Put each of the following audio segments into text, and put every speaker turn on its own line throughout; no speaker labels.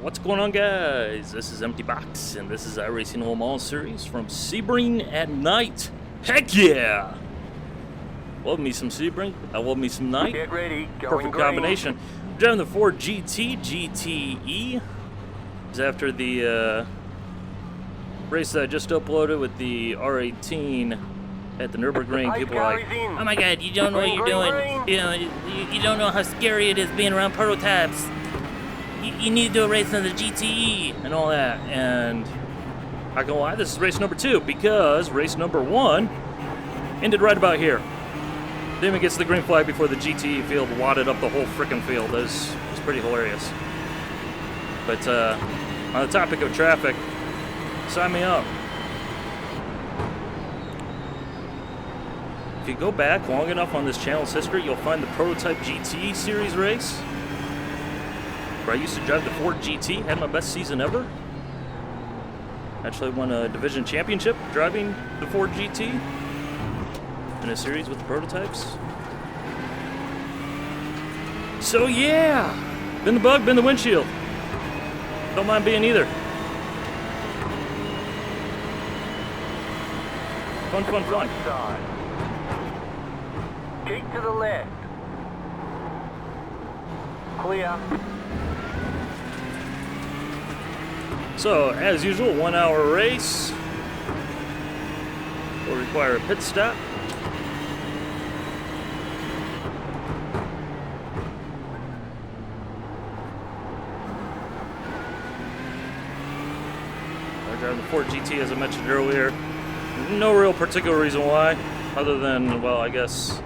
What's going on, guys? This is Empty Box, and this is iRacing Le Mans series from Sebring at night. Heck yeah! Love me some Sebring. I love me some night.
Get ready.
Perfect combination. Driving the Ford GTE. Is after the race that I just uploaded with the R18 at the Nürburgring. People are like, "Oh my God, you don't know what you're doing. You don't know how scary it is being around prototypes. You need to do a race on the GTE and all that." And not gonna lie, this is race number 2 because race number 1 ended right about here. Damon gets the green flag before the GTE field wadded up the whole frickin' field. That was pretty hilarious. But on the topic of traffic, sign me up. If you go back long enough on this channel's history, you'll find the Prototype GT series race, where I used to drive the Ford GT, had my best season ever. Actually won a division championship driving the Ford GT in a series with the prototypes. So yeah, been the bug, been the windshield. Don't mind being either. Fun, fun, fun.
Keep to the left. Clear.
So, as usual, 1 hour race will require a pit stop. I drive the Ford GT, as I mentioned earlier. No real particular reason why, other than, well, I guess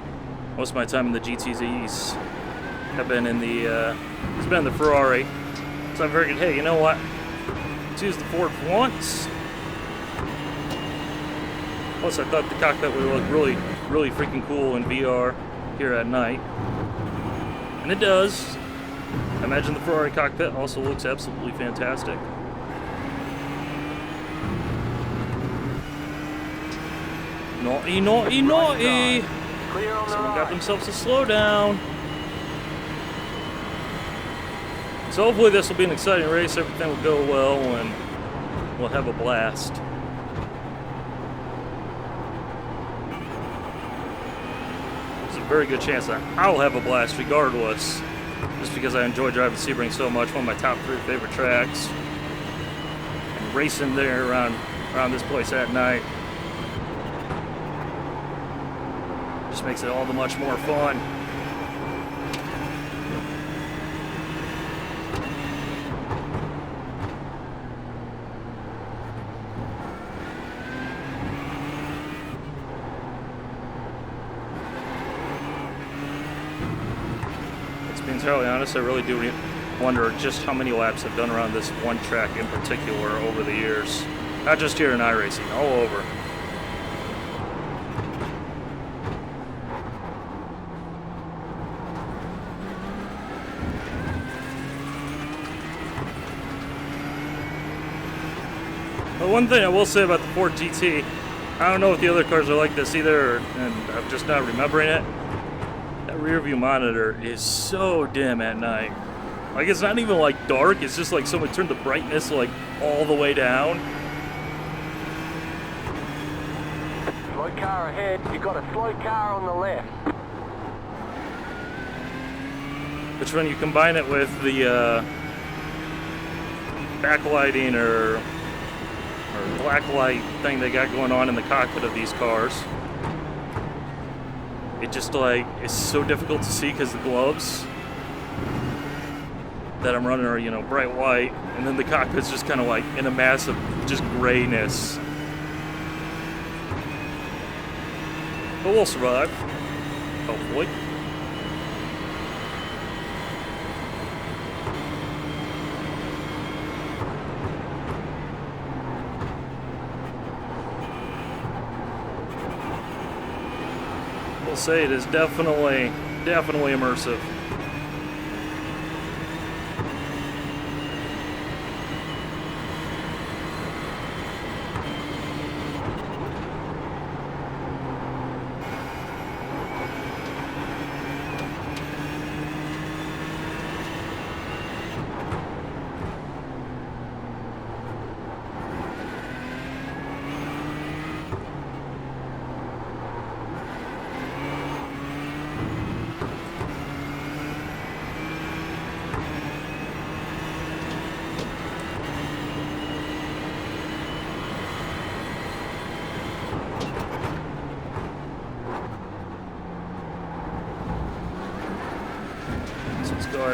most of my time in the GTEs have been in the it's been the Ferrari. So I figured, hey, you know what? Let's use the Ford for once. Plus, I thought the cockpit would look really, really freaking cool in VR here at night. And it does. I imagine the Ferrari cockpit also looks absolutely fantastic. Naughty, naughty, naughty! Someone got themselves a slowdown. So hopefully this will be an exciting race, everything will go well, and we'll have a blast. There's a very good chance that I'll have a blast regardless, just because I enjoy driving Sebring so much, one of my top 3 favorite tracks. And racing there around this place at night just makes it all the much more fun. To be entirely honest, I really do wonder just how many laps I've done around this one track in particular over the years. Not just here in iRacing, all over. But one thing I will say about the Ford GT, I don't know if the other cars are like this either, and I'm just not remembering it. That rear view monitor is so dim at night. Like, it's not even like dark, it's just like someone turned the brightness like all the way down.
Slow car ahead. You've got a slow car on the left.
Which when you combine it with the backlighting or black light thing they got going on in the cockpit of these cars, it just like it's so difficult to see because the gloves that I'm running are, you know, bright white, and then the cockpit's just kind of like in a mass of just grayness. But we'll survive, hopefully. We'll say it is definitely immersive.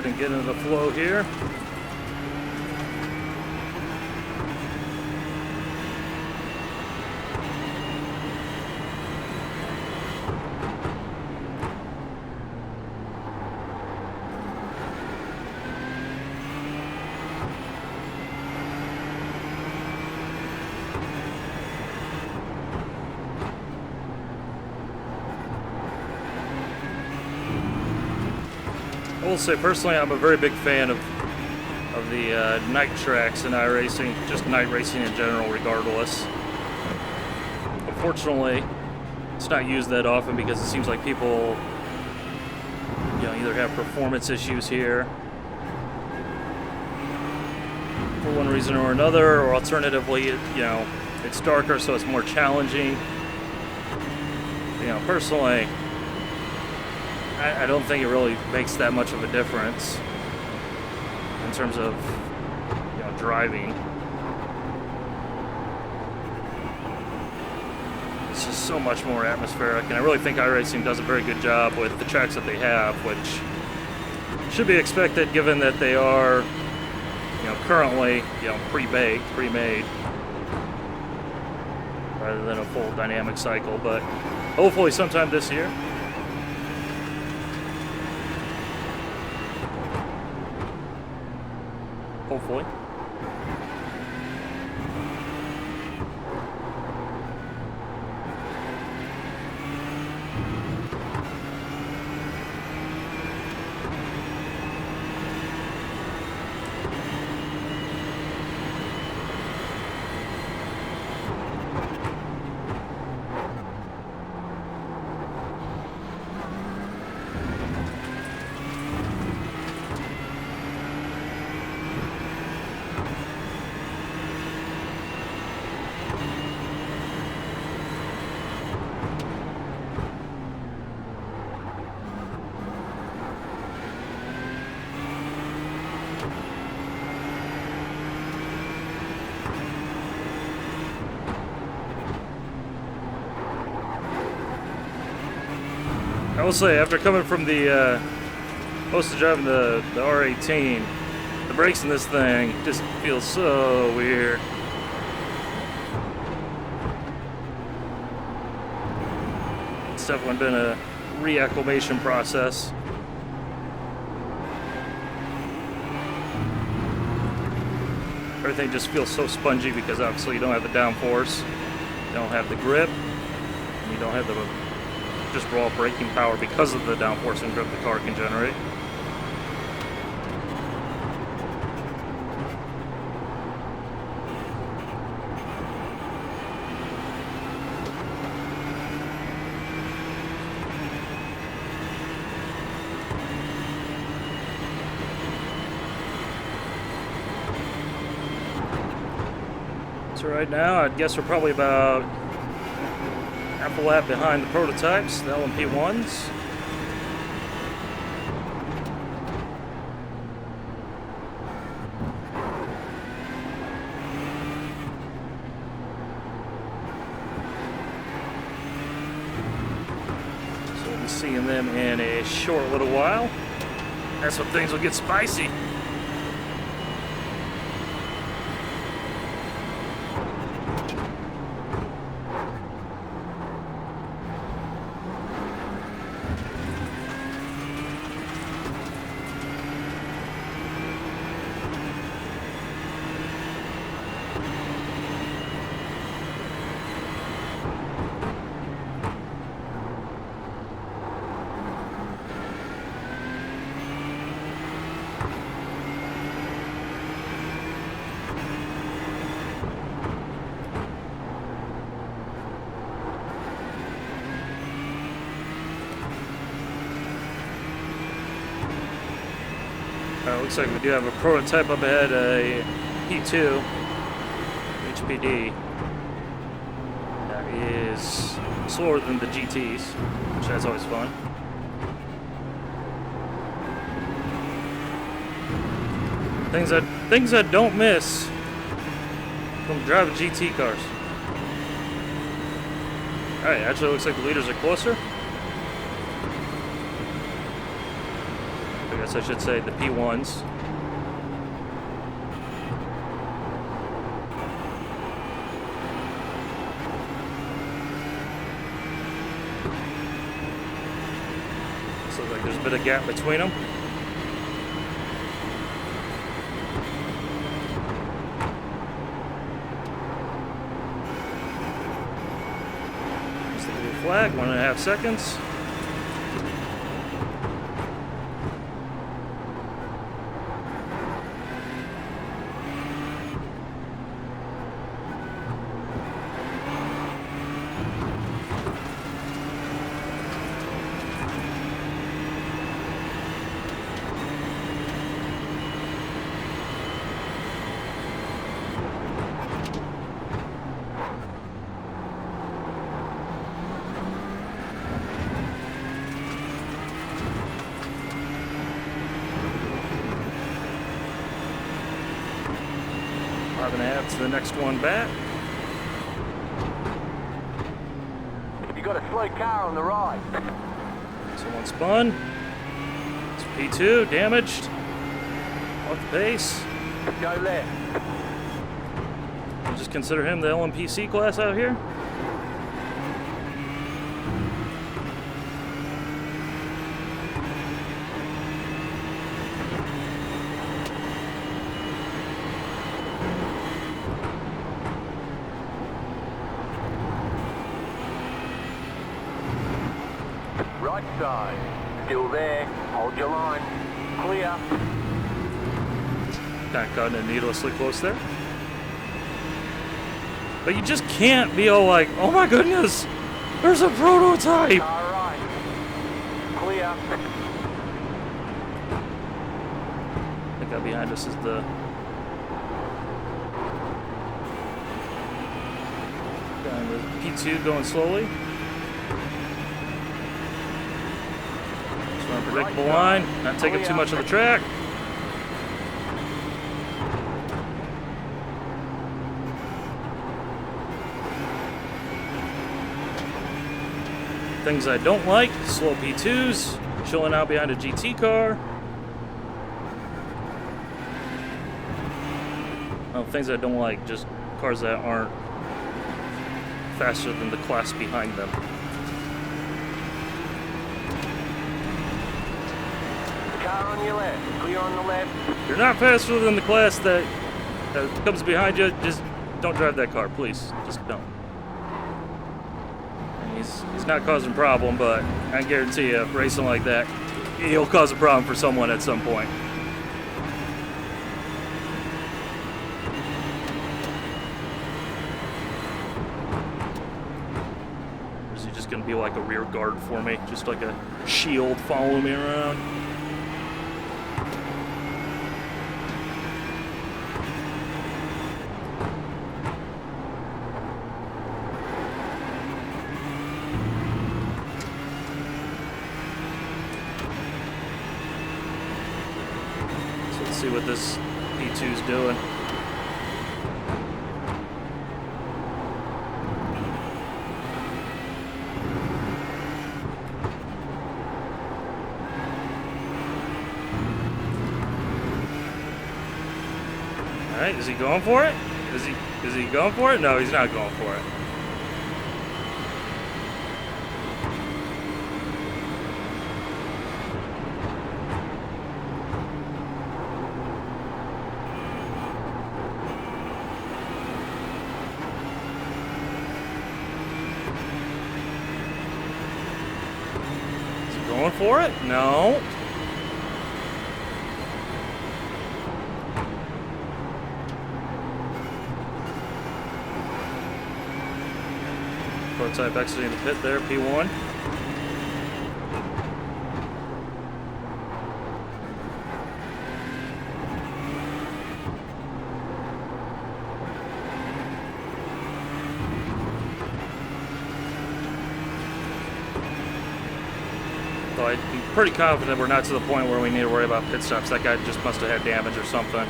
ahead and get into the flow here. I will say personally, I'm a very big fan of the night tracks in iRacing, just night racing in general, regardless. Unfortunately, it's not used that often because it seems like people, either have performance issues here for one reason or another, or alternatively, it's darker, so it's more challenging. Personally, I don't think it really makes that much of a difference in terms of driving. It's just so much more atmospheric, and I really think iRacing does a very good job with the tracks that they have, which should be expected given that they are currently pre-baked, pre-made, rather than a full dynamic cycle. But hopefully sometime this year. Hopefully. I will say, after coming from the most of driving the R18, the brakes in this thing just feel so weird. It's definitely been a reacclimation process. Everything just feels so spongy because obviously you don't have the downforce, you don't have the grip, and you don't have the just raw braking power because of the downforce and grip the car can generate. So right now, I'd guess we're probably about half a lap behind the prototypes, the LMP1s. So we'll be seeing them in a short little while. That's when things will get spicy. Looks like we do have a prototype up ahead, a P2 HPD that is slower than the GTEs, which that's always fun. Things I don't miss from driving GT cars. Alright, actually looks like the leaders are closer. guess I should say the P1s. So like there's a bit of gap between them. Just the blue flag, 1.5 seconds. To the next one back.
You got a slow car on the right.
Someone spun. It's P2, damaged. Off the pace.
Go left.
We'll just consider him the LMPC class out here.
Right side. Still there. Hold your line. Clear.
Kind of cutting it needlessly close there. But you just can't be all like, oh my goodness, there's a prototype.
Car right. Clear.
That guy behind us is the guy in the P2 going slowly. Just on a predictable line, not taking too much of the track. Things I don't like, slow P2s, chilling out behind a GT car. Oh, things I don't like, just cars that aren't faster than the class behind them.
Car on your left. Clear on the left.
You're not faster than the class that comes behind you. Just don't drive that car, please. Just don't. He's not causing a problem, but I guarantee you, racing like that, he'll cause a problem for someone at some point. Or is he just going to be like a rear guard for me? Just like a shield following me around? See what this P2's doing. All right, is he going for it? Is he going for it? No, he's not going for it. Going for it? No. Prototype exiting the pit there, P1. I'd be pretty confident we're not to the point where we need to worry about pit stops. That guy just must have had damage or something.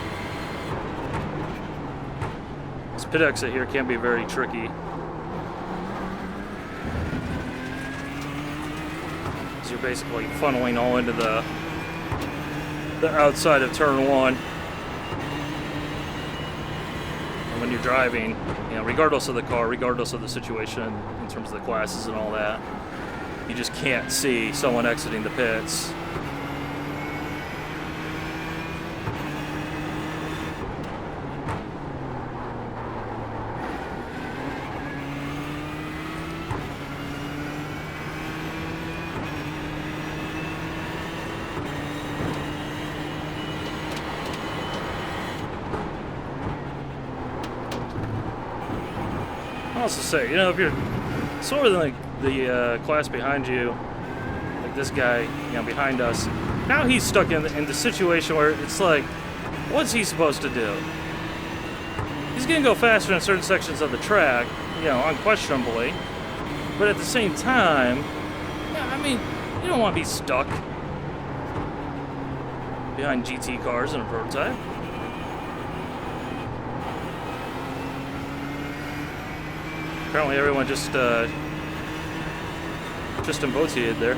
This pit exit here can be very tricky. So you're basically funneling all into the the outside of turn 1. And when you're driving, you know, regardless of the car, regardless of the situation in terms of the classes and all that, you just can't see someone exiting the pits. I'll also say, you know, if you're sort of like the class behind you, like this guy, you know, behind us, now he's stuck in the situation where it's like, what's he supposed to do? He's gonna go faster in certain sections of the track, you know, unquestionably, but at the same time, yeah, I mean, you don't want to be stuck behind GT cars in a prototype. Apparently everyone just emoted there.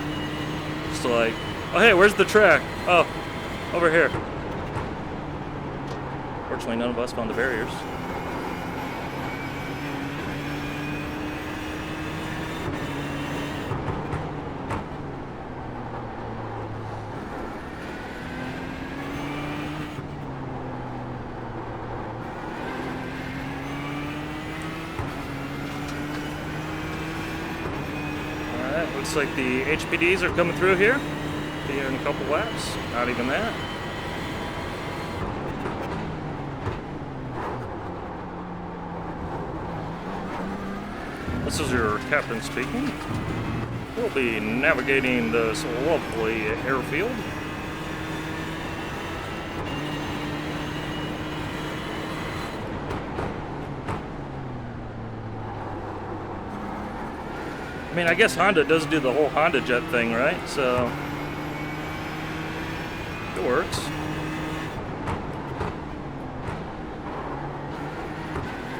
Just like, oh hey, where's the track? Oh, over here. Fortunately, none of us found the barriers. Looks like the HPDs are coming through here. Be here in a couple laps. Not even that. This is your captain speaking. We'll be navigating this lovely airfield. I mean, I guess Honda does do the whole Honda jet thing, right? So it works.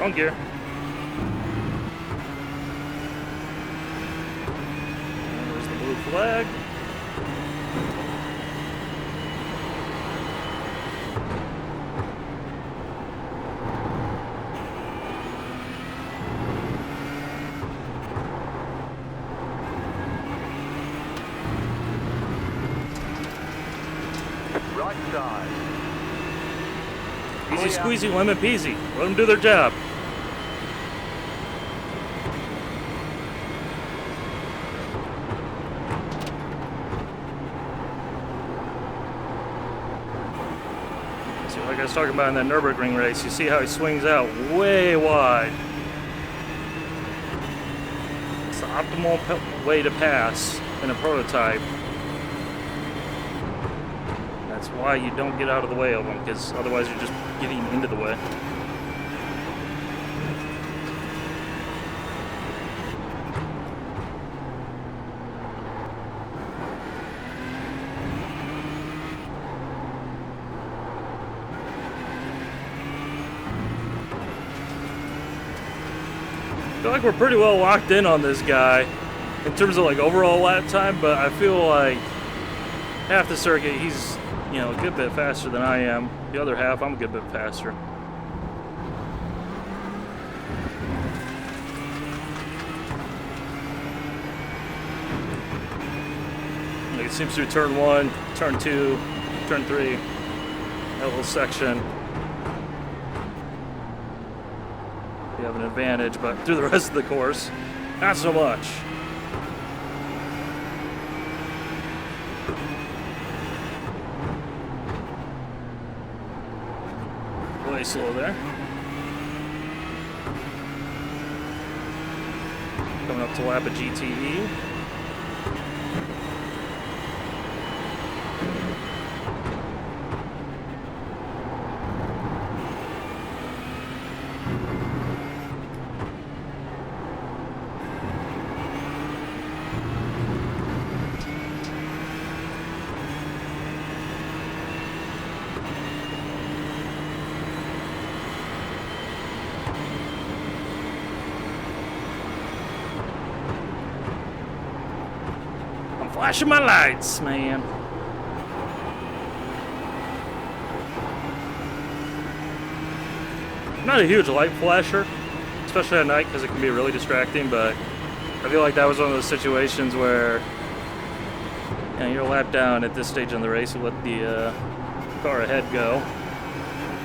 On gear. There's the blue flag.
Right side.
Easy squeezy, lemon peasy. Let them do their job. So like I was talking about in that Nürburgring race, you see how he swings out way wide. It's the optimal way to pass in a prototype. That's why you don't get out of the way of them, because otherwise you're just getting into the way. I feel like we're pretty well locked in on this guy in terms of like overall lap time, but I feel like half the circuit he's, you know, a good bit faster than I am. The other half, I'm a good bit faster. It seems through turn 1, turn 2, turn 3, that little section. You have an advantage, but through the rest of the course, not so much. Way slow there. Coming up to lap a GTE. Flashing my lights, man. I'm not a huge light flasher, especially at night because it can be really distracting, but I feel like that was one of those situations where you're a lap down at this stage in the race and let the car ahead go.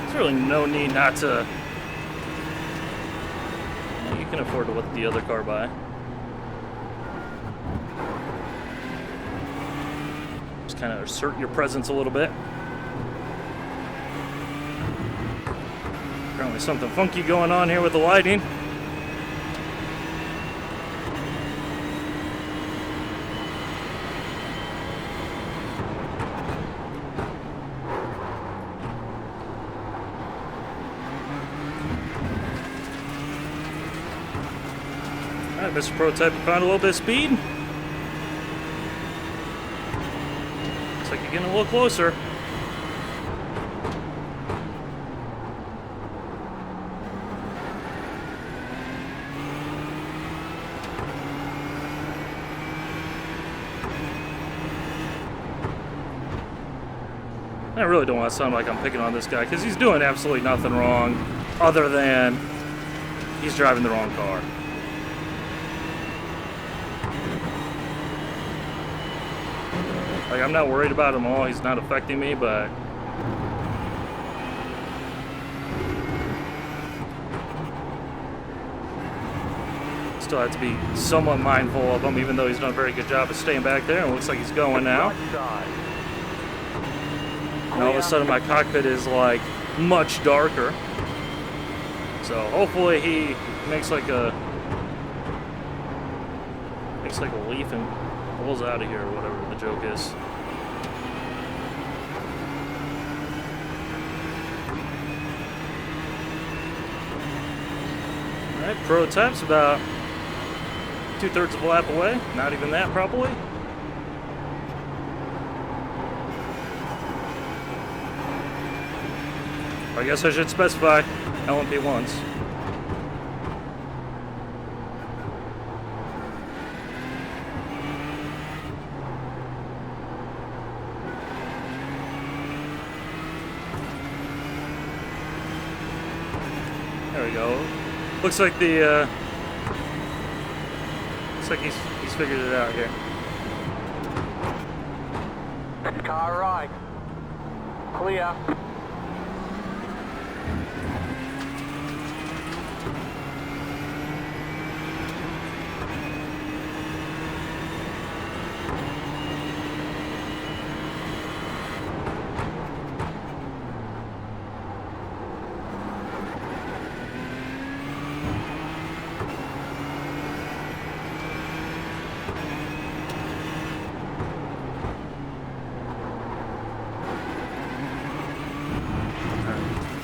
There's really no need not to. You can afford to let the other car by. Just kind of assert your presence a little bit. Apparently something funky going on here with the lighting. Alright, Mr. Prototype found a little bit of speed. Looks like you're getting a little closer. I really don't want to sound like I'm picking on this guy because he's doing absolutely nothing wrong other than he's driving the wrong car. Like, I'm not worried about him all. He's not affecting me, but still have to be somewhat mindful of him, even though he's done a very good job of staying back there. And it looks like he's going now. And all of a sudden my cockpit is like much darker. So hopefully he makes like a leaf and pulls out of here or whatever the joke is. Alright, Prototype's about 2/3 of a lap away. Not even that, probably. I guess I should specify LMP once. There we go. Looks like the looks like he's figured it out here.
Car right. Clear.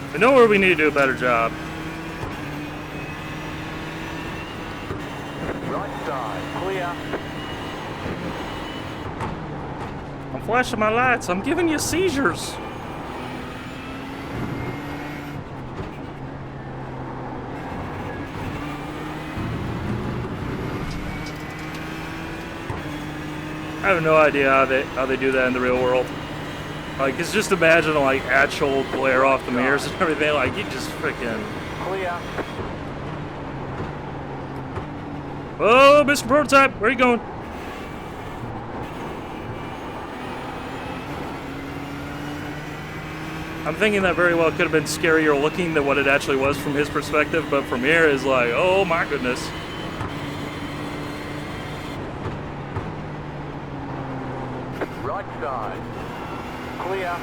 I know where we need to do a better job.
Right side, clear.
I'm flashing my lights. I'm giving you seizures. I have no idea how they do that in the real world. Like, it's just imagine like actual glare off the mirrors and everything. Like, you just freaking.
Clear.
Oh, Mr. Prototype, where are you going? I'm thinking that very well could have been scarier looking than what it actually was from his perspective, but from here is like, oh my goodness.
Right side. Clear.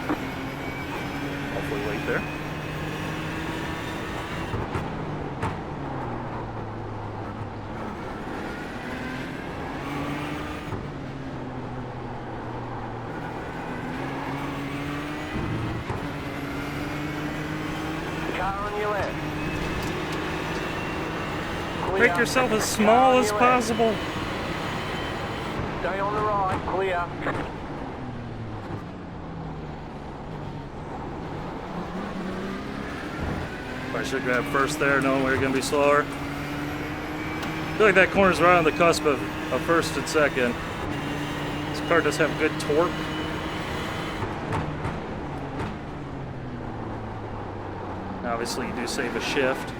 Hopefully late there.
Car on your left. Clear.
Make yourself as small as possible.
Stay on the right. Clear.
I should grab first there, knowing we were going to be slower. I feel like that corner's right on the cusp of first and second. This car does have good torque. Obviously, you do save a shift.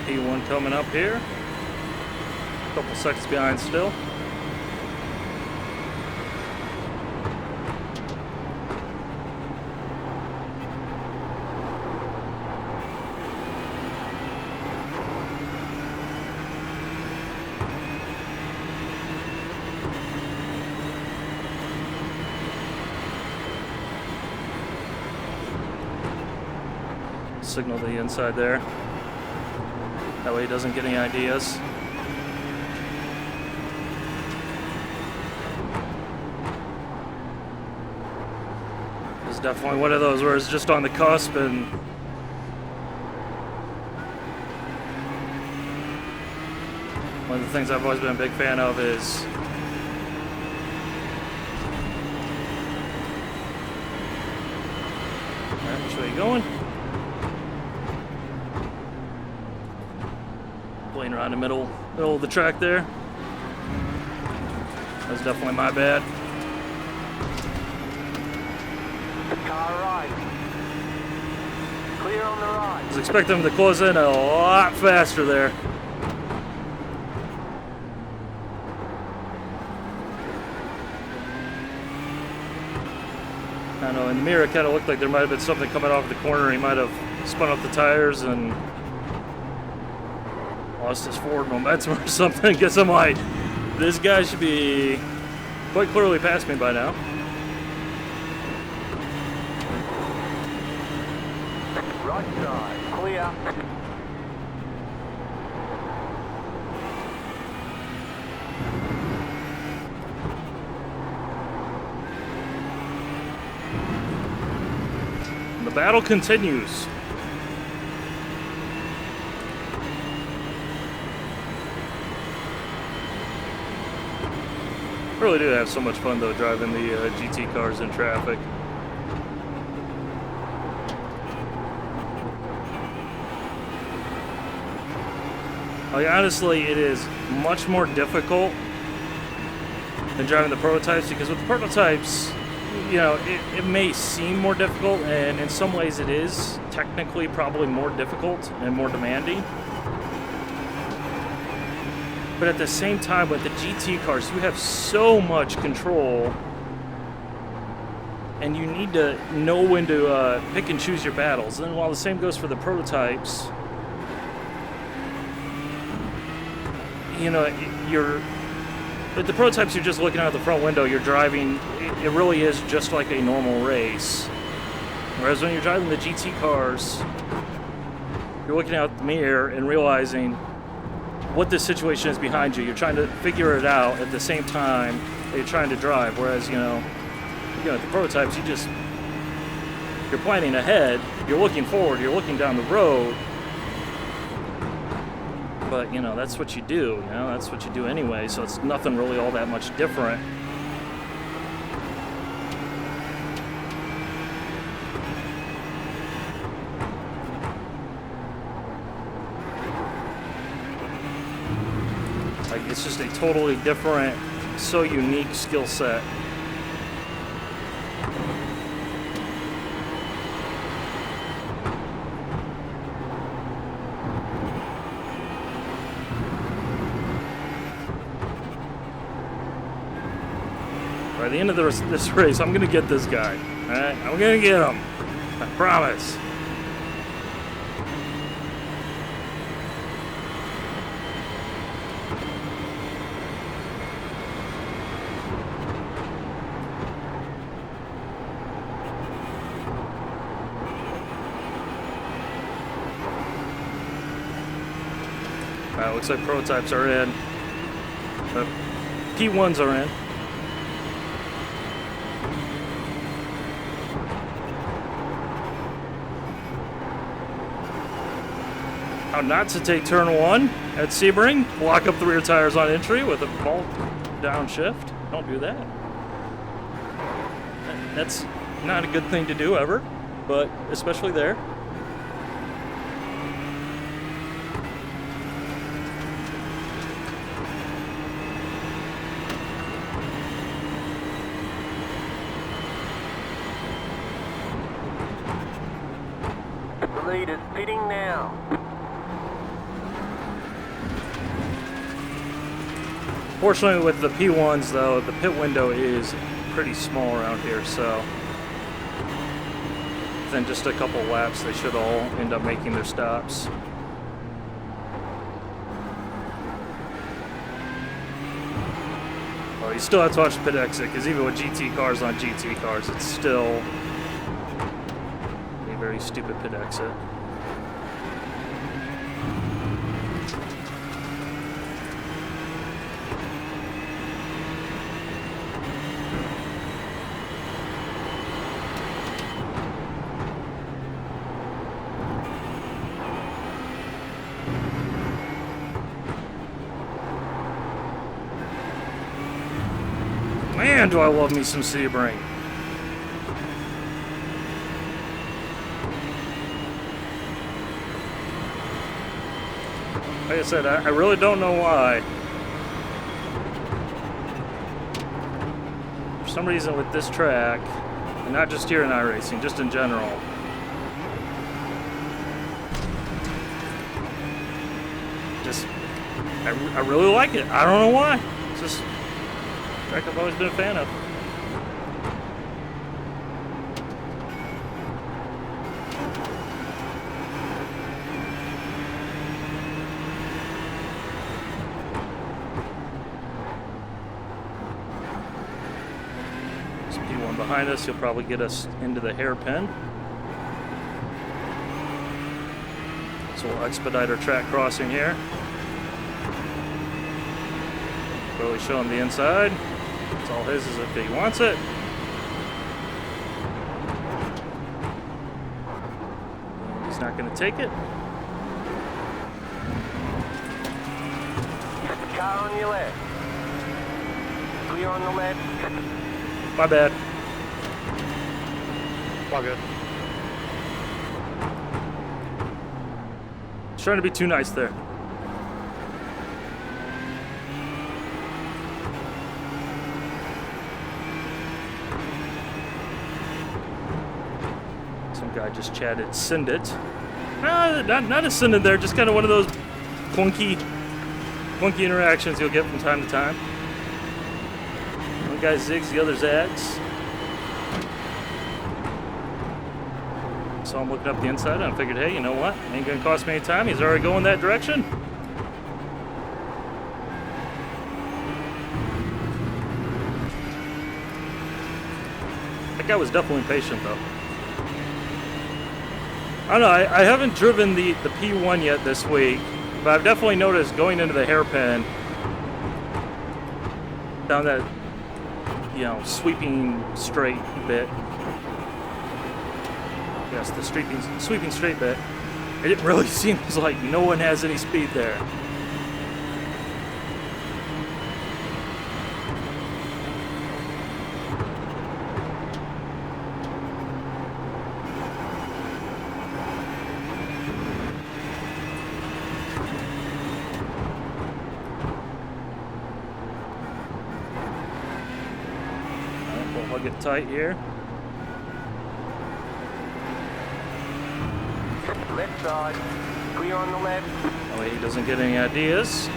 P1 coming up here. A couple seconds behind still. Signal the inside there. That way he doesn't get any ideas. It's definitely one of those where it's just on the cusp, and one of the things I've always been a big fan of is alright, which way you going? Playing around the middle of the track there. That's definitely my bad.
Car right. Clear on the right.
I was expecting them to close in a lot faster there. I know in the mirror it kind of looked like there might have been something coming off the corner. He might have spun up the tires and lost his forward momentum or something. Guess I'm like, this guy should be quite clearly past me by now.
Right side. Clear.
The battle continues. I really do have so much fun though driving the GT cars in traffic. Like honestly, it is much more difficult than driving the prototypes, because with the prototypes, you know, it may seem more difficult, and in some ways it is technically probably more difficult and more demanding. But at the same time, with the GT cars, you have so much control, and you need to know when to pick and choose your battles. And while the same goes for the prototypes, you know, with the prototypes, you're just looking out the front window, you're driving, it really is just like a normal race. Whereas when you're driving the GT cars, you're looking out the mirror and realizing what the situation is behind you. You're trying to figure it out at the same time that you're trying to drive. Whereas, you know, the prototypes, you're planning ahead, you're looking forward, you're looking down the road. But, you know, that's what you do, you know, that's what you do anyway, so it's nothing really all that much different. Like, it's just a totally different, so unique skill set. By the end of this race, I'm going to get this guy. All right? I'm going to get him. I promise. Looks like prototypes are in. But P1s are in. How not to take turn 1 at Sebring. Block up the rear tires on entry with a vault downshift. Don't do that. That's not a good thing to do ever, but especially there.
The lead is pitting now.
Fortunately, with the P1s, though, the pit window is pretty small around here, so within just a couple laps, they should all end up making their stops. Well, you still have to watch the pit exit, because even with GT cars on GT cars, it's still a very stupid pit exit. Man, do I love me some Sebring. Like I said, I really don't know why. For some reason with this track, and not just here in iRacing, just in general, just, I really like it. I don't know why. It's just a track I've always been a fan of. P1 behind us, he'll probably get us into the hairpin. So we'll expedite our track crossing here. Really show him the inside. It's all his as if he wants it. And he's not going to take it.
Car on your left. Clear on the left.
My bad.
All good.
He's trying to be too nice there. Some guy just chatted, send it. No, not a send it there, just kind of one of those clunky interactions you'll get from time to time. One guy zigs, the other zags. So I'm looking up the inside and I figured, hey, you know what? Ain't gonna cost me any time. He's already going that direction. That guy was definitely patient though. I don't know, I haven't driven the P1 yet this week, but I've definitely noticed going into the hairpin down that, you know, sweeping straight bit. Yes, the sweeping straight bit. It really seems like no one has any speed there. Alright, we'll get tight here.
Left side. Clear on the left.
That way he doesn't get any ideas.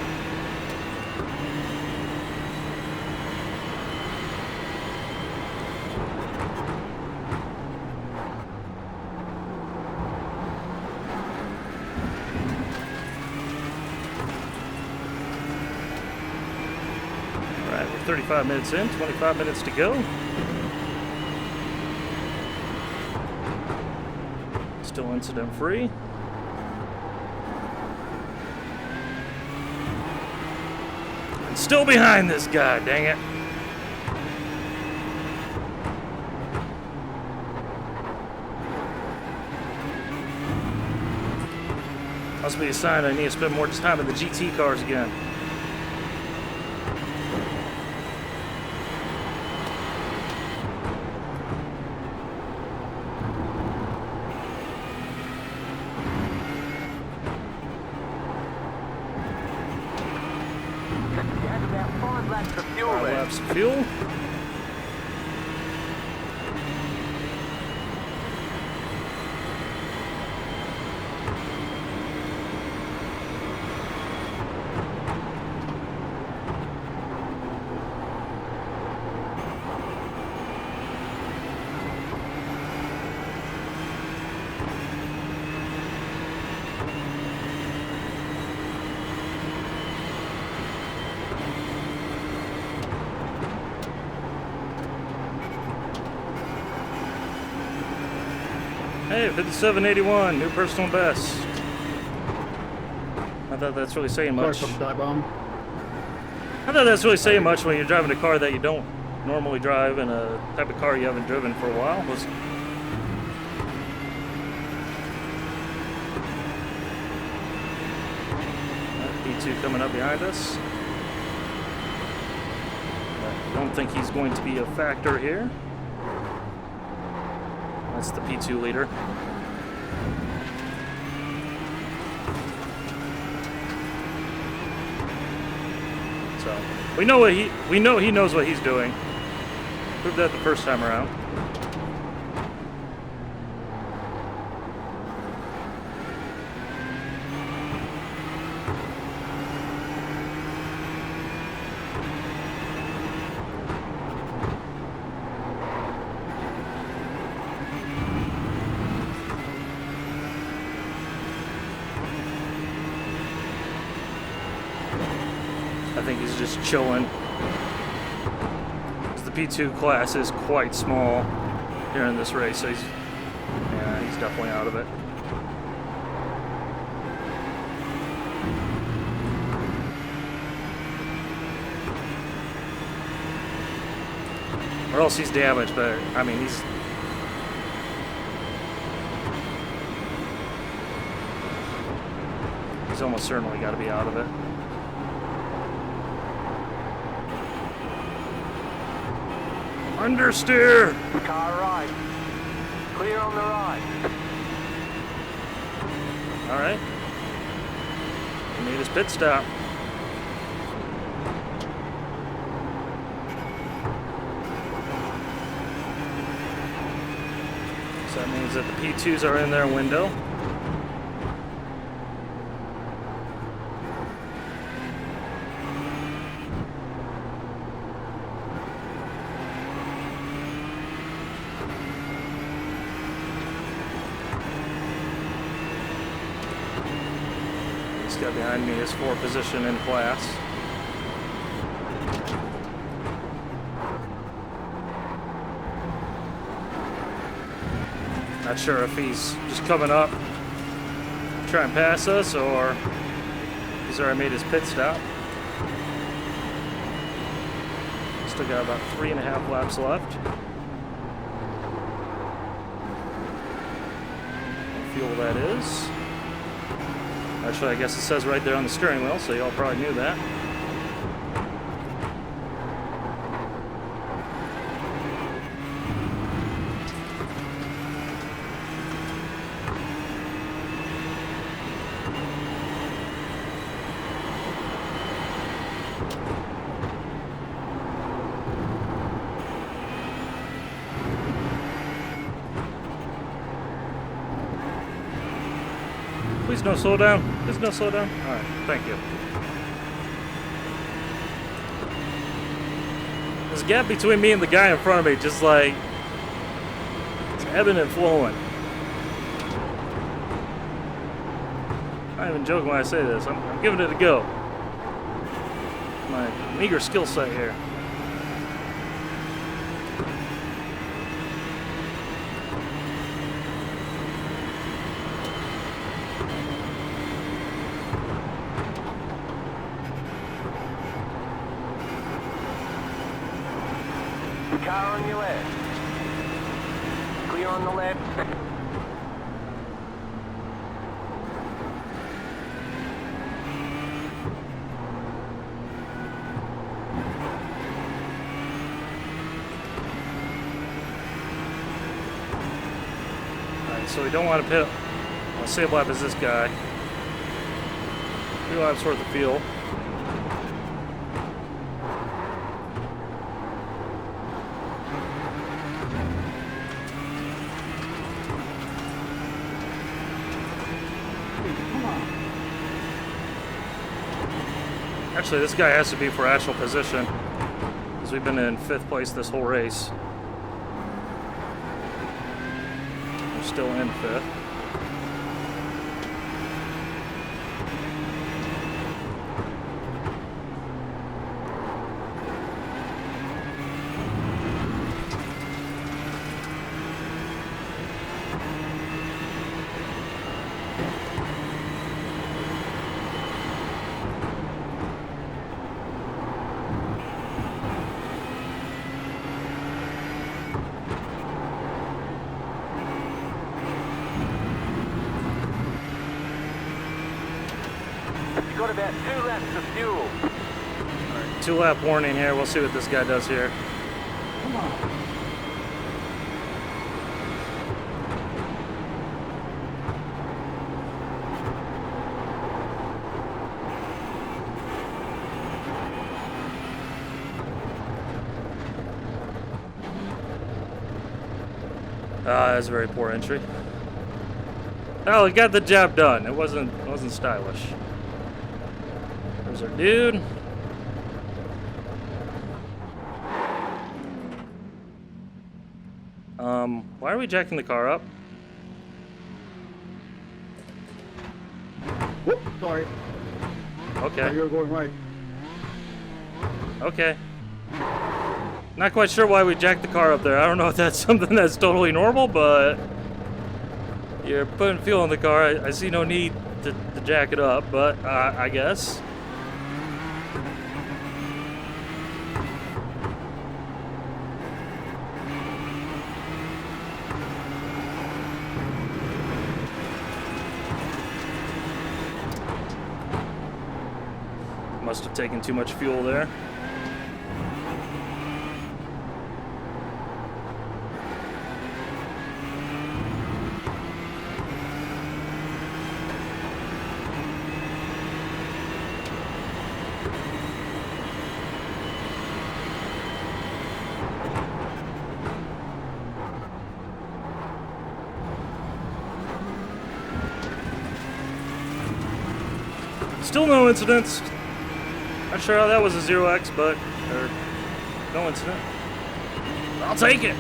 Alright, we're 35 minutes in, 25 minutes to go. Still incident free. Still behind this guy, dang it. Must be a sign I need to spend more time in the GT cars again.
You had about 5 laps of fuel
5
left.
laps of fuel. Hey, 5781, new personal best. I thought that's really saying much.
Sorry for the dive bomb.
I thought that's really saying much when you're driving a car that you don't normally drive and a type of car you haven't driven for a while. P2 coming up behind us. I don't think he's going to be a factor here. That's the P2 leader. So we know he knows what he's doing. Proved that the first time around. I think he's just chilling. 'Cause the P2 class is quite small here in this race, so he's definitely out of it. Or else he's damaged, but I mean he's almost certainly got to be out of it. Understeer!
Car right. Clear on the right.
Alright. He made his pit stop. So that means that the P2s are in their window. This guy behind me is for position in class. Not sure if he's just coming up to try and pass us or he's already made his pit stop. Still got about 3.5 laps left. Fuel that is. Actually, I guess it says right there on the steering wheel, so y'all probably knew that. Please no slow down. Please no slow down. All right, thank you. This gap between me and the guy in front of me, just like, it's ebbing and flowing. I'm not even joking when I say this. I'm giving it a go. My meager skill set here.
Car on your left. Clear on the left.
Alright, so we don't want to pit. Well, same lap as this guy. 3 laps worth of fuel. Actually, this guy has to be for actual position, because we've been in 5th place this whole race. We're still in 5th.
You've got about 2 laps of fuel.
2-lap warning here. We'll see what this guy does here.
Come on.
That's a very poor entry. Oh, he got the job done. It wasn't stylish. There's our dude. Why are we jacking the car up?
Whoop, sorry.
Okay.
You're going right.
Okay. Not quite sure why we jacked the car up there. I don't know if that's something that's totally normal, but you're putting fuel in the car. I see no need to jack it up, but I guess. Must have taken too much fuel there. Still no incidents. Not sure how that was a 0x, but no incident. I'll take it.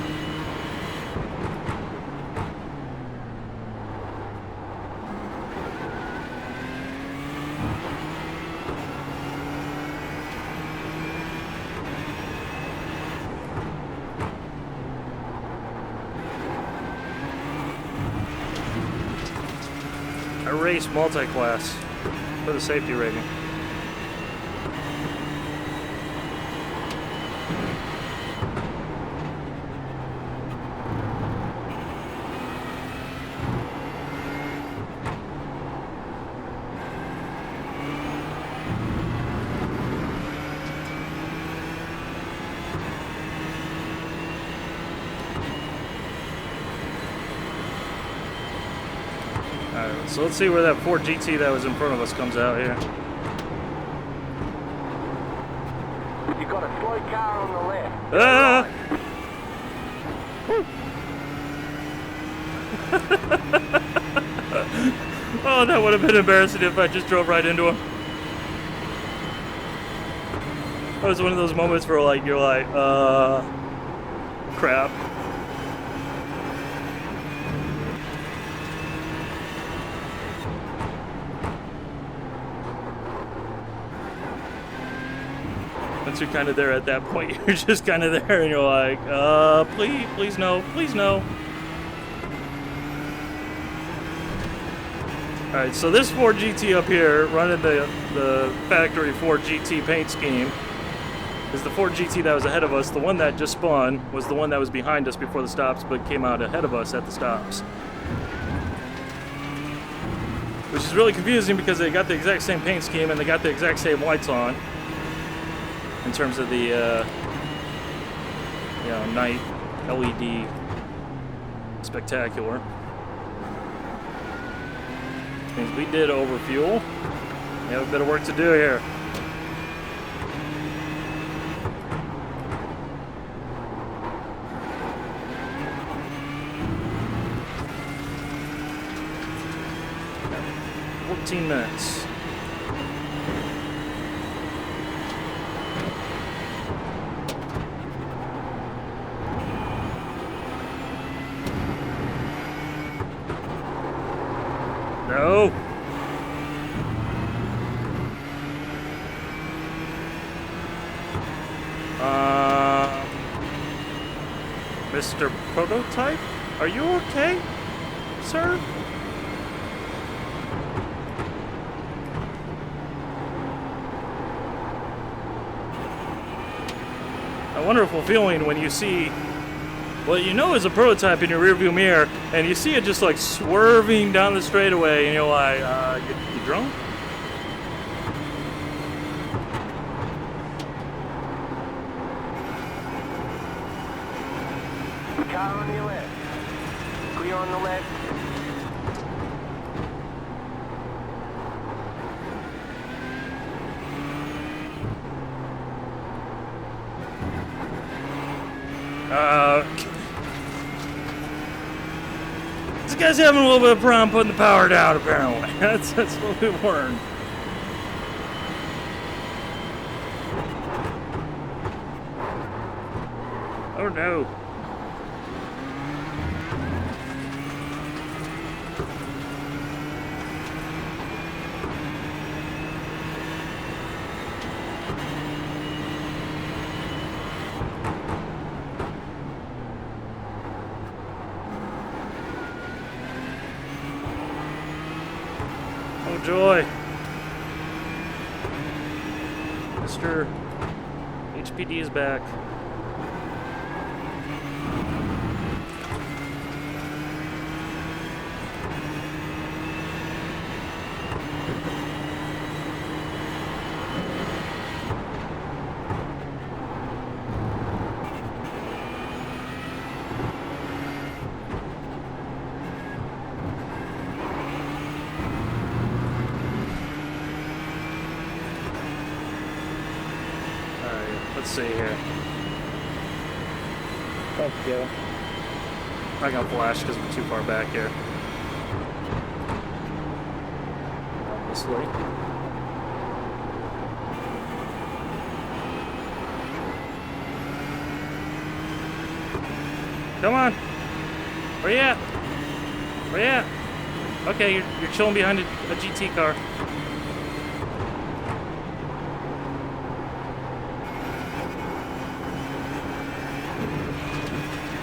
I race multi-class for the safety rating. Alright, so let's see where that Ford GT that was in front of us comes out here.
You've got a slow car on the left.
Ah! Oh, that would have been embarrassing if I just drove right into him. That was one of those moments where like you're like, crap. Once you're kind of there at that point, you're just kind of there and you're like, please no, please no. Alright, so this Ford GT up here, running the factory Ford GT paint scheme, is the Ford GT that was ahead of us. The one that just spun was the one that was behind us before the stops, but came out ahead of us at the stops. Which is really confusing because they got the exact same paint scheme and they got the exact same lights on in terms of the night LED spectacular. Which means we did overfuel. We have a bit of work to do here. Got 14 minutes. No. Mr. Prototype, are you okay, sir? A wonderful feeling when you see what you know is a prototype in your rearview mirror, and you see it just like swerving down the straightaway, and you're like, you drunk?
Car on your left. Clear on the left.
This guy's having a little bit of problem putting the power down, apparently. That's what we've learned. Oh no. Oh joy. Mr. HPD is back. Let's see here.
Thank you.
I'm not gonna flash because we're too far back here. Obviously. Come on. Where you at? Where you at? Okay, you're chilling behind a GT car.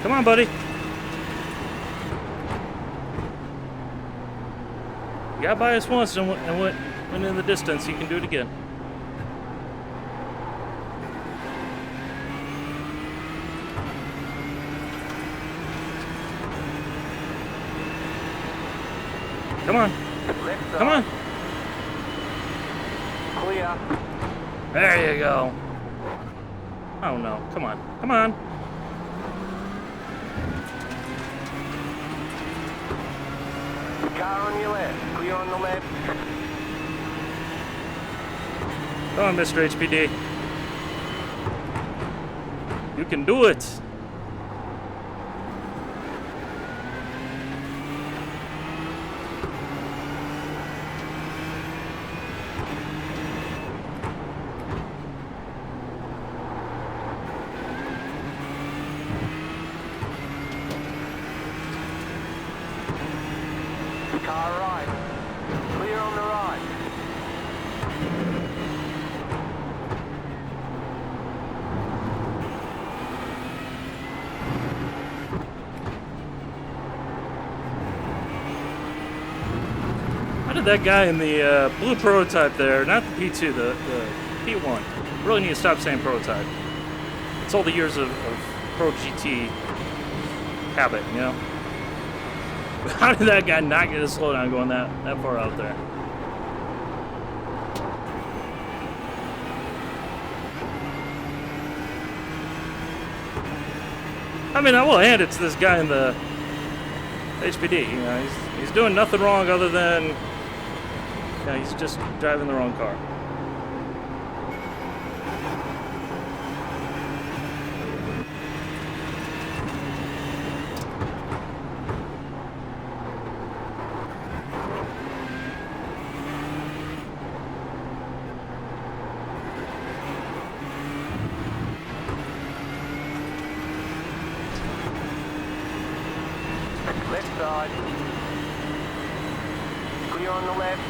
Come on, buddy. You got by us once and went in the distance. You can do it again. Come on.
Left side.
Come on.
Clear.
There you go. Oh no. Come on. Come on.
Car on your left. Clear on the left.
Come on, Mr. HPD. You can do it.
Car right. Clear on the right.
How did that guy in the blue prototype there, not the P2, the P1, really need to stop saying prototype. It's all the years of Pro GT habit, you know? How did that guy not get a slowdown going that far out there? I mean, I will hand it to this guy in the HPD. You know, he's doing nothing wrong other than, you know, he's just driving the wrong car.
Left side. Clear on the left.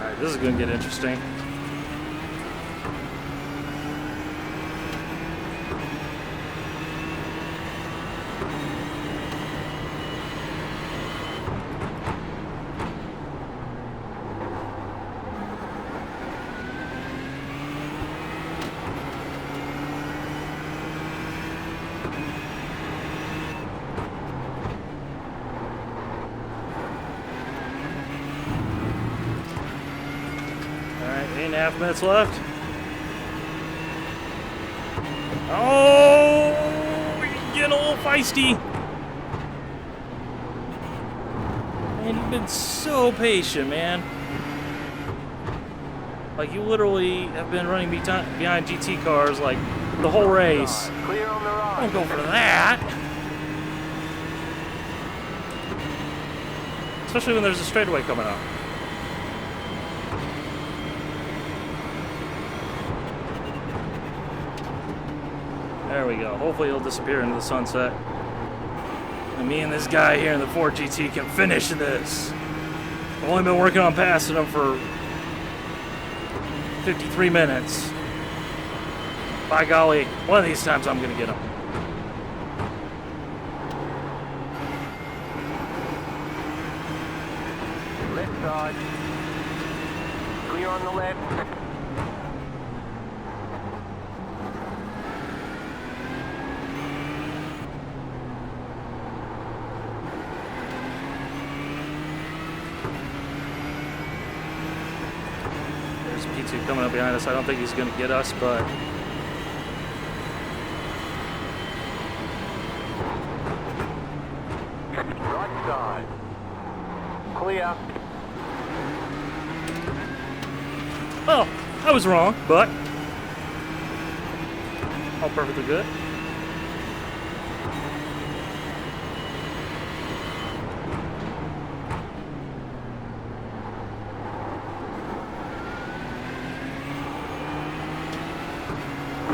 Alright, this is going to get interesting. Alright, 8.5 minutes left. Oh, we're getting a little feisty. Man, you've been so patient, man. Like, you literally have been running behind GT cars, like, the whole race.
Clear on the right.
Don't go for that. Especially when there's a straightaway coming up. There we go. Hopefully he'll disappear into the sunset. And me and this guy here in the Ford GT can finish this. I've only been working on passing him for 53 minutes. By golly, one of these times I'm going to get him.
Left side. Clear on the left.
There's P2 coming up behind us. I don't think he's going to get us, but...
Right side. Clear.
Oh, I was wrong, but... all perfectly good.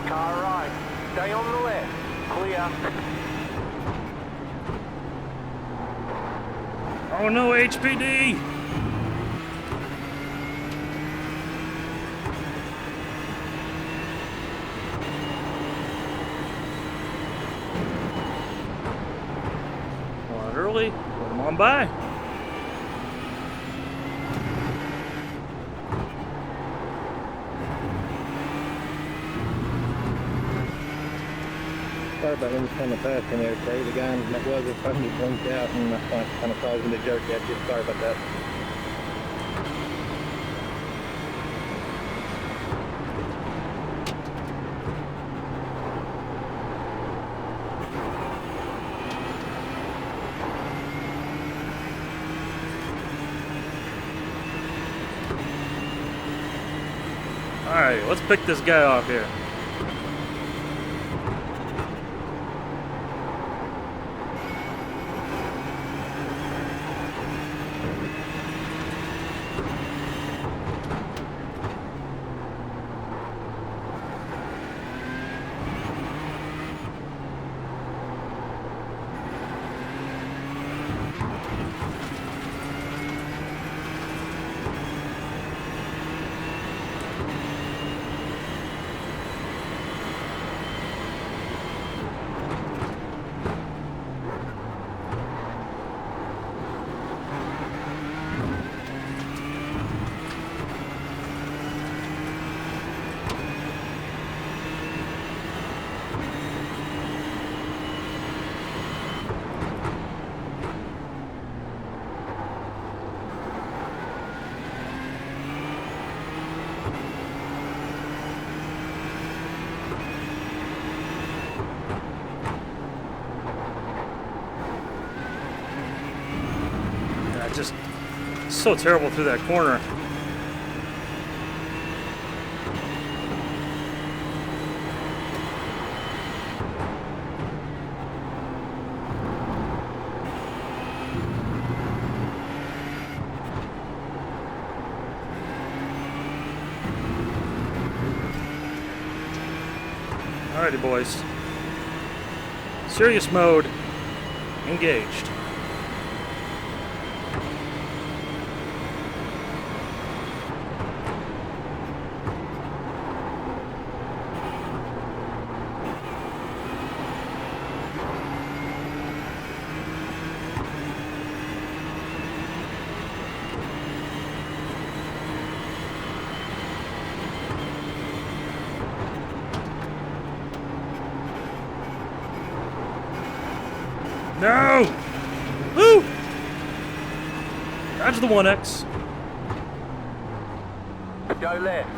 Car right. Stay on the left. Clear.
Oh no, HPD! Come on early, put them on by.
Sorry about him kind of fast in there, Trey. The guy that was it finally blinked out and kind of caused him to jerk at you. Sorry about that.
Alright, let's pick this guy off here. so terrible through that corner. Alrighty, boys. Serious mode engaged. No! Woo! Dodge the 1X.
Go left.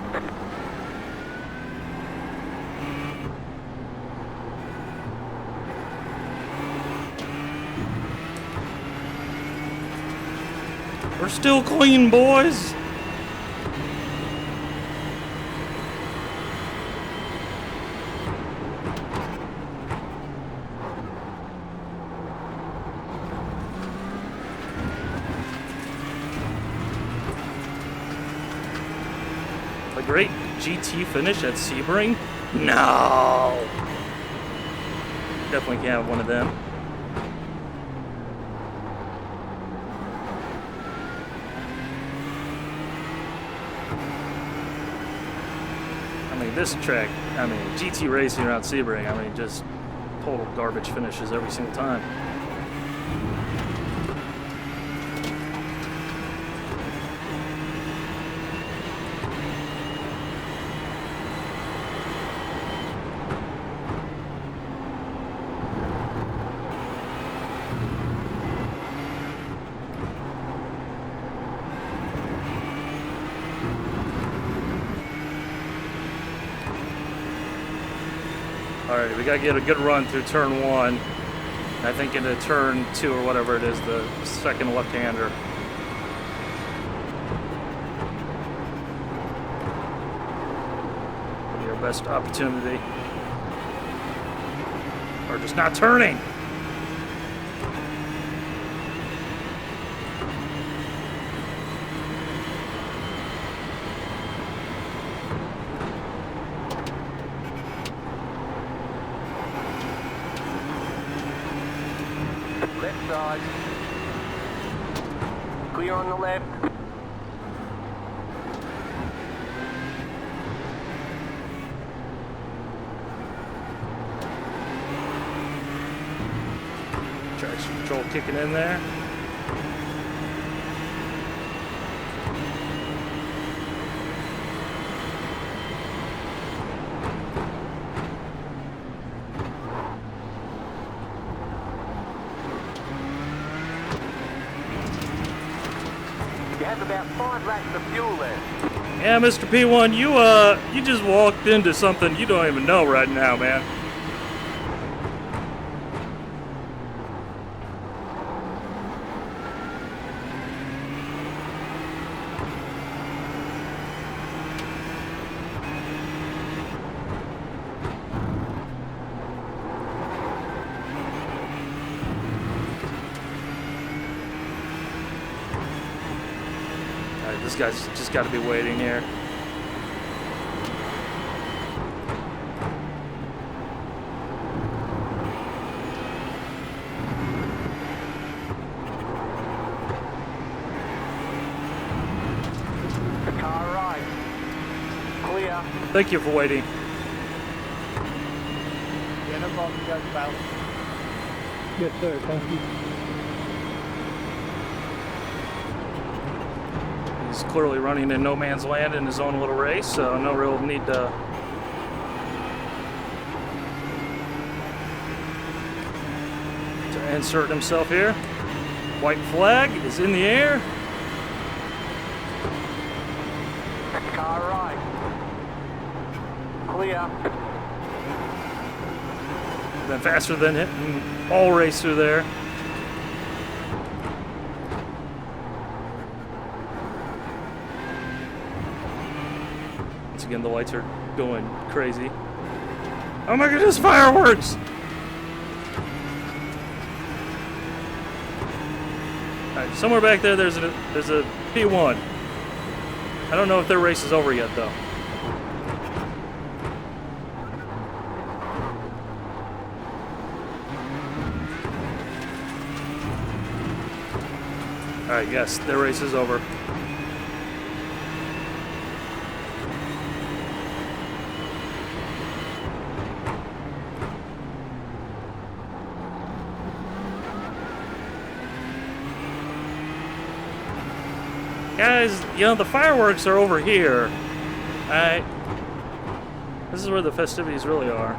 We're still clean, boys. A great GT finish at Sebring? No! Definitely can't have one of them. I mean, this track, GT racing around Sebring, just total garbage finishes every single time. Alright, we gotta get a good run through turn 1. I think into turn 2 or whatever it is, the second left-hander. Your best opportunity. Or just not turning.
Left side. Clear on the left.
Traction control kicking in there.
You have about 5 laps of fuel left.
Yeah, Mr. P1, you just walked into something you don't even know right now, man. Alright, this guy's just got to be waiting here.
Car right. Clear.
Thank you for waiting.
Yeah, no problem. Go about.
Yes, sir. Thank you.
He's clearly running in no man's land in his own little race, so no real need to insert himself here. White flag is in the air.
Car right. Clear.
Been faster than hitting all race through there. Once again, the lights are going crazy. Oh my goodness, fireworks! Alright, somewhere back there, there's a P1. I don't know if their race is over yet, though. Alright, yes, their race is over. Guys, you know, the fireworks are over here. Alright. This is where the festivities really are.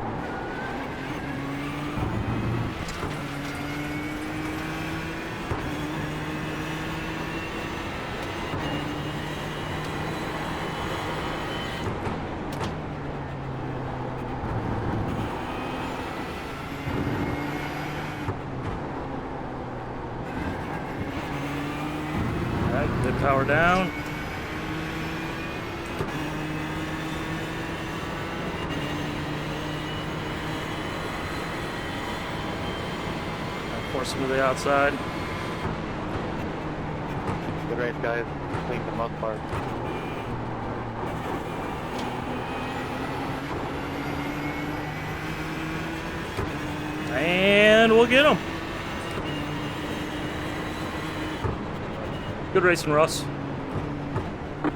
Good power down. Force him to the outside.
Good race, guys. Clean for the most part.
And we'll get him. Good racing, Russ.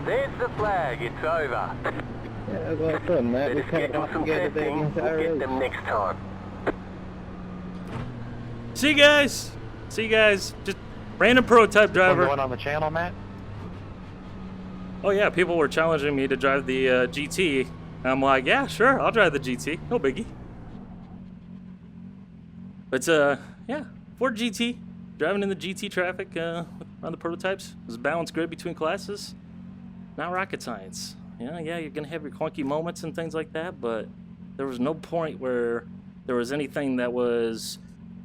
There's the flag. It's over.
Yeah, it was fun, Matt. We
Let's
can't
schedule
off
some
together
testing.
against
We'll get them
iRacing.
next time.
See you guys. See you guys. Just random prototype driver.
Going on the channel, Matt?
Oh yeah, people were challenging me to drive the GT. And I'm like, yeah, sure, I'll drive the GT. No biggie. But yeah, Ford GT. Driving in the GT traffic around the prototypes. There's a balanced grid between classes. Not rocket science. Yeah, you're gonna have your clunky moments and things like that, but there was no point where there was anything that was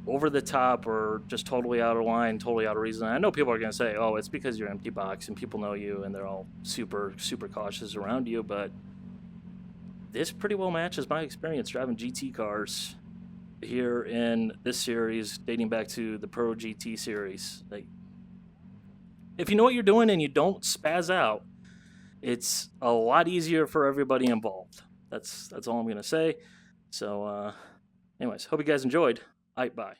over the top or just totally out of line, totally out of reason. I know people are gonna say, oh, it's because you're empty box and people know you and they're all super, super cautious around you, but this pretty well matches my experience driving GT cars here in this series dating back to the Pro GT series. Like, if you know what you're doing and you don't spaz out, it's a lot easier for everybody involved. That's all I'm gonna say. So anyways, hope you guys enjoyed. Bye.